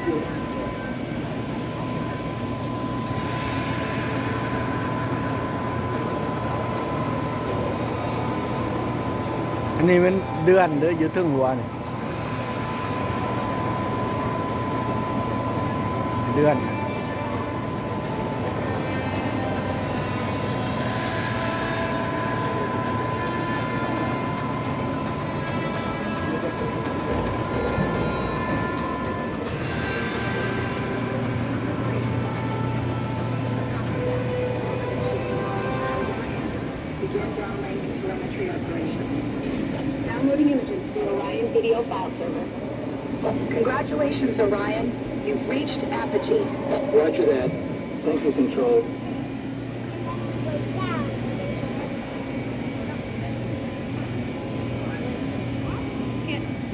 อันนี้มันเดือนหรืออยู่ถึงหัวนี่เดือนDownloading images to the Orion video file server. Congratulations, Orion. You've reached apogee. Roger that. Thank you, Control.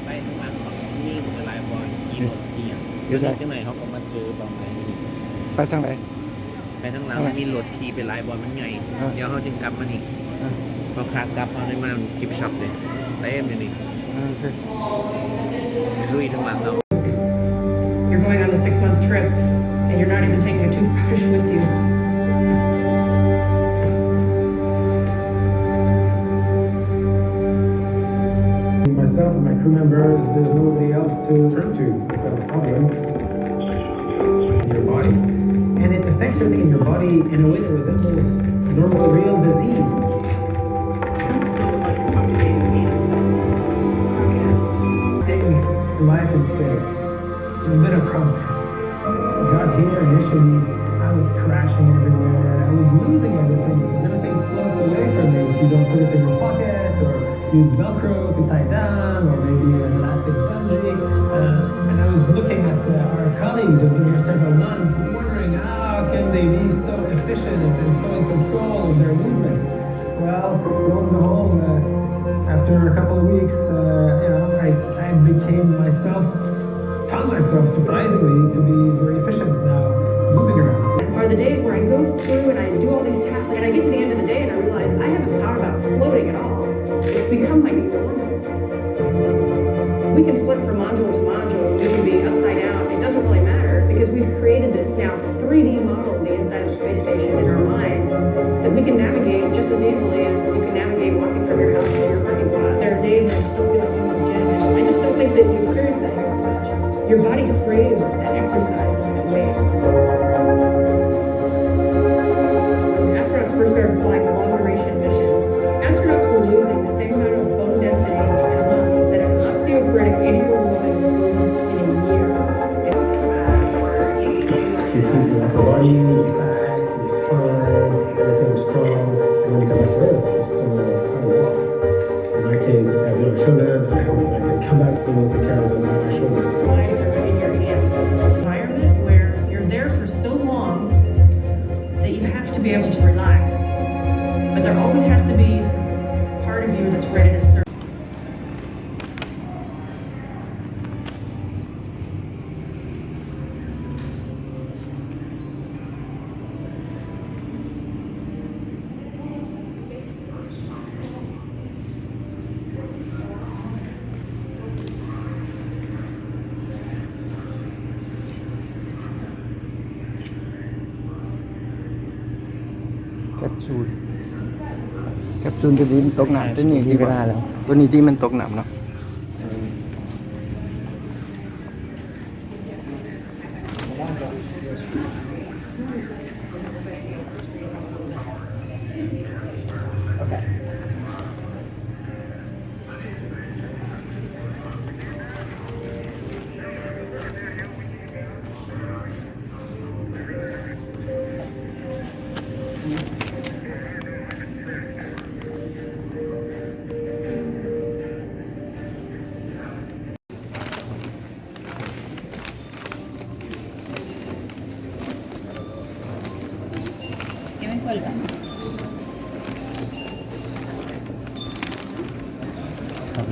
ไปทางหลังเขามีหลายบอลขี่รถขี่อย่างเดี๋ยวจังไหนเขาก็มาเจอตอนไหน ไปทางไหน ไปทางหลังมีรถขี่เป็นหลายบอลมันใหญ่เดี๋ยวเขาจึงกลับมานี่พอขากลับเขาได้มากิฟช็อปเลยเต็มเลยนี่ลุยทั้งหลังเรา You're going on the 6-month trip, and you're not even taking a toothbrush with you. Myself and my crew members, there's nobody else to turn to if a problem in your body. And it affects everything in your body in a way that resembles normal, real disease. Thing to life in space. It's been a process. I got here initially, I was crashing everywhere. I was losing everything because everything floats away from you if you don't put it in your pocket or use Velcro to tie down or maybe an elastic bungee. And I was looking at our colleagues who've been here several months, wondering how can they be so efficient and so in control of their movements. Well, lo and behold, after a couple of weeks, I became found myself surprisingly to be very efficient now, moving around. So Are the days where I go through and I do all these tasks, and I get to the end of the day and I realize I haven't thought about floating at all. It's become my new normal. We can flip from module to module, we can be upside down, it doesn't really matter because we've created this now 3D model of the inside of the space station in our minds that we can navigate just as easily as you can navigate walking from your house to your parking spot. There are days when I still feel like I'm in the gym, and I just don't think that you experience that here as much. Your body craves that exercise and that weight. When astronauts first started flying long-duration missions, astronauts were losing the same amount of bone density in a month that an osteoporotic 80-year-old woman was losing in a year. you keep your upper body, your back, your spine, everything strong. And when you come back to Earth, you still know how to walk. In my case, I have no children. I hope I can come back and take care of them on my shoulders. Lives are in your hands. An environment where you're there for so long that you have to be able to relax. But there always has to be part of you that's ready to serve. แคปซูลตัวนี้มันตกน้ำตัวนี้ที่เวลาแล้วตัวนี้ที่มันตกน้ำเนาะ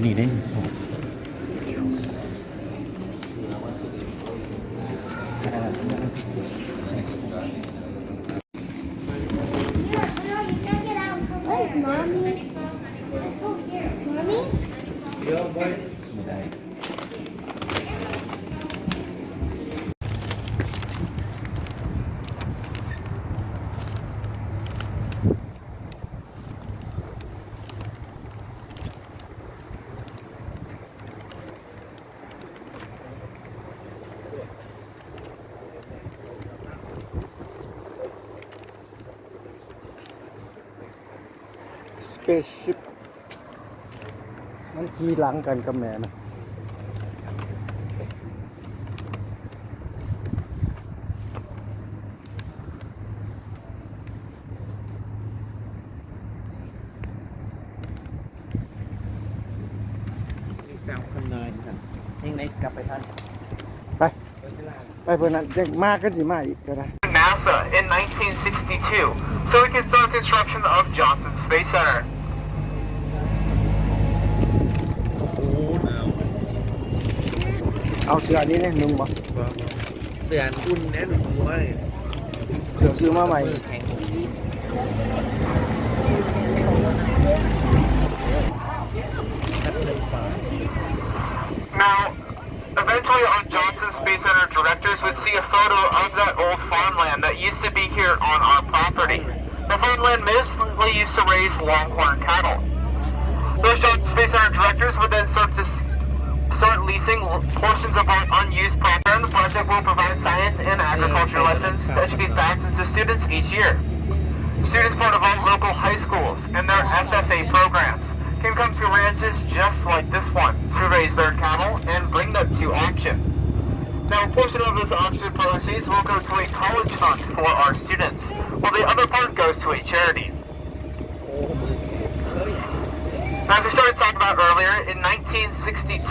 นี่ได้ spaceship มันขี่หลังกันกับแม่นะ มีแฟนคนเนินครับยังไงกลับไปท่าน ไปเพื่อนนั้นยังมากก็สิมาอีกก็ได้ NASA in 1962 so we could start construction of Johnson Space Center. โอ้โหหนาว เอาเสื้อนี้เนี่ยนุ่งบ่ เสืออุ่นแน่นอนเว้ย เสื้อซื้อมาใหม่ มือแข็งจี๊ด Now, eventually our Johnson Space Center directors would see a photo of that old farmland that used to be here on our property. The farmland mostly used to raise longhorn cattle. Those Johnson Space Center directors would then start leasing portions of our unused property. And the project will provide science and agriculture lessons to educate thousands of students each year. Students part of all local high schools and their FFA programs can come to ranches just like this one to raise their cattle and bring them to auction. Now, a portion of this auction proceeds will go to a college fund for our students, while the other part goes to a charity. As we started talking about earlier, in 1962,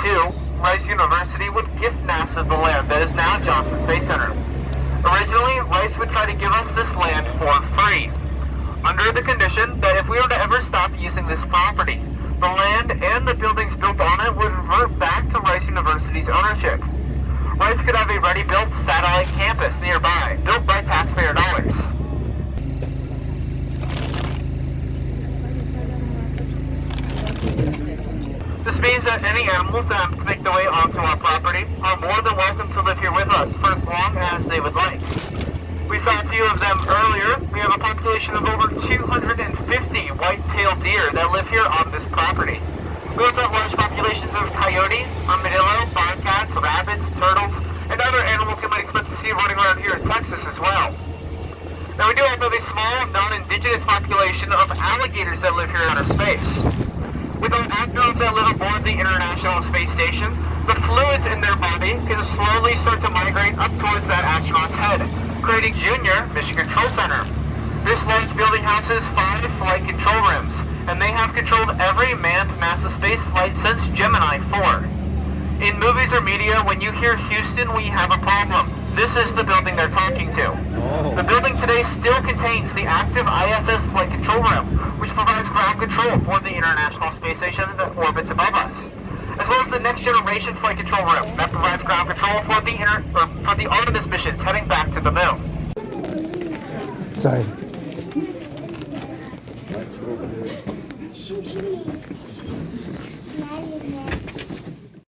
Rice University would gift NASA the land that is now Johnson Space Center. Originally, Rice would try to give us this land for free, under the condition that if we were to ever stop using this property, the land and the buildings built on it would revert back to Rice University's ownership. Rice could have a ready-built satellite campus nearby, built by taxpayer dollars. This means that any animals that have to make their way onto our property are more than welcome to live here with us for as long as they would like. We saw a few of them earlier. We have a population of over 250 white-tailed deer that live here on this property. We also have large populations of coyote, armadillo, bobcats, rabbits, turtles, and other animals you might expect to see running around here in Texas as well. Now we do have a small, non-indigenous population of alligators that live here in outer space. With our astronauts that live aboard the International Space Station, the fluids in their body can slowly start to migrate up towards that astronaut's head, creating Junior Mission Control Center. This large building houses 5 flight control rooms, and they have controlled every manned NASA space flight since Gemini 4. In movies or media, when you hear Houston, we have a problem, this is the building they're talking to. The building today still contains the active ISS flight control room, which provides ground control for the International Space Station that orbits above us, as well as the next generation flight control room that provides ground control for the Artemis missions heading back to the moon. Sorry.